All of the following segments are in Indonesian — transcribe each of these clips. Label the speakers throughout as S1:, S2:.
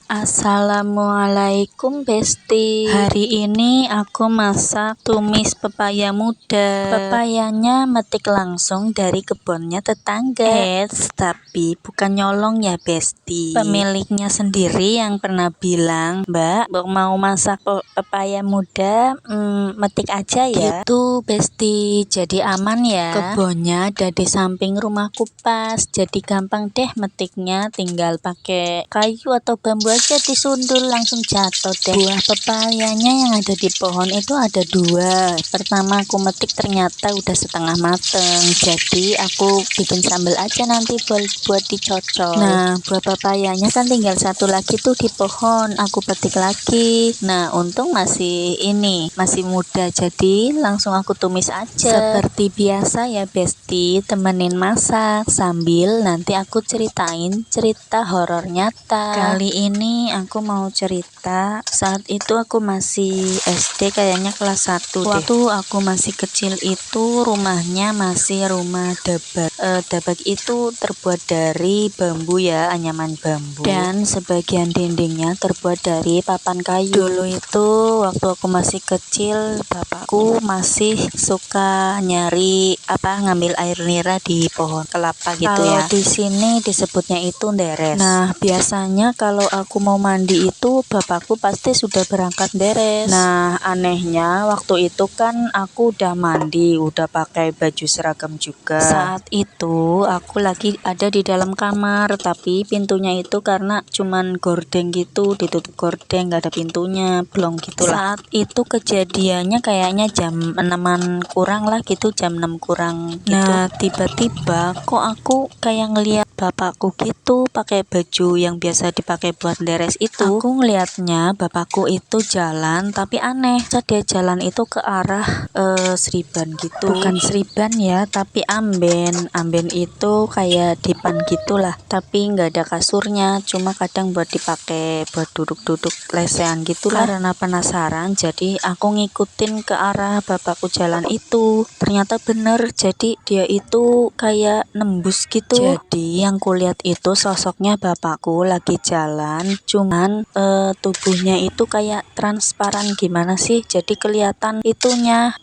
S1: Assalamualaikum Besti. Hari ini aku masak tumis pepaya muda. Pepayanya metik langsung dari kebunnya tetangga. Tapi bukan nyolong ya Besti. Pemiliknya sendiri yang pernah bilang, Mbak mau masak pepaya muda, metik aja ya. Gitu Besti, jadi aman ya. Kebunnya ada di samping rumahku pas, jadi gampang deh metiknya, tinggal pakai kayu atau bambu aja disundul langsung jatuh deh. Buah pepayanya yang ada di pohon itu ada 2. Pertama aku metik ternyata udah setengah mateng, jadi aku bikin sambal aja nanti buat dicocol. Nah buah pepayanya kan tinggal 1 lagi tuh di pohon, aku petik lagi. Nah untung masih muda, jadi langsung aku tumis aja. Seperti biasa ya Besti, temenin masak sambil nanti aku ceritain cerita horor nyata. Kali ini aku mau cerita saat itu aku masih SD, kayaknya kelas 1 deh. Waktu aku masih kecil itu rumahnya masih rumah dabak. Dabak itu terbuat dari bambu ya, anyaman bambu. Dan sebagian dindingnya terbuat dari papan kayu. Dulu itu waktu aku masih kecil, bapakku masih suka ngambil air nira di pohon kelapa gitu ya. Kalau di sini disebutnya itu nderes. Nah biasanya kalau aku mau mandi itu bapakku pasti sudah berangkat nderes. Nah anehnya waktu itu kan aku udah mandi, udah pakai baju seragam juga. Saat itu aku lagi ada di dalam kamar, tapi pintunya itu karena cuman gordeng gitu, ditutup gordeng, gak ada pintunya, blong gitu lah. Saat itu kejadiannya kayaknya jam 6-an kurang lah gitu, jam 6 kurang gitu. Nah tiba-tiba kok aku kayak ngeliat bapakku gitu pakai baju yang biasa dipakai buat nderes itu. Aku ngeliatnya bapakku itu jalan, tapi aneh, dia jalan itu ke arah Seriban gitu. Bukan Seriban ya, tapi amben itu kayak dipan gitulah, tapi nggak ada kasurnya, cuma kadang buat dipakai buat duduk-duduk lesehan gitulah. Karena penasaran jadi aku ngikutin ke arah bapakku jalan itu. Ternyata bener, jadi dia itu kayak nembus gitu. Jadi yang kulihat itu sosoknya bapakku lagi jalan, cuman tubuhnya itu kayak transparan gimana sih, jadi kelihatan itunya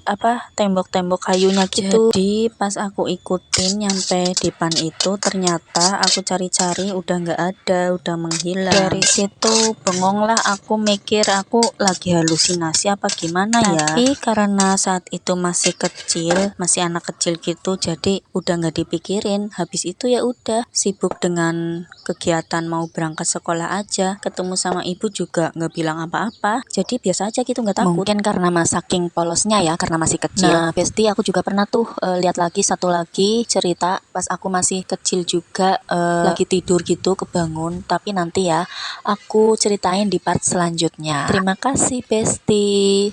S1: tembok-tembok kayunya gitu. Jadi pas aku ikutin nyampe dipan itu, ternyata aku cari-cari udah nggak ada, udah menghilang. Dari situ bengong lah, aku mikir aku lagi halusinasi apa gimana ya. Tapi karena saat itu masih kecil, masih anak kecil gitu, jadi udah nggak dipikirin. Habis itu ya udah sibuk dengan kegiatan mau berangkat sekolah aja, ketemu sama ibu juga nggak bilang apa-apa, jadi biasa aja gitu, nggak takut. Mungkin karena saking polosnya ya, karena masih kecil. Nah Besti, aku juga pernah tuh lihat lagi satu lagi cerita pas aku masih kecil juga, lagi tidur gitu kebangun, tapi nanti ya aku ceritain di part selanjutnya. Terima kasih Besti.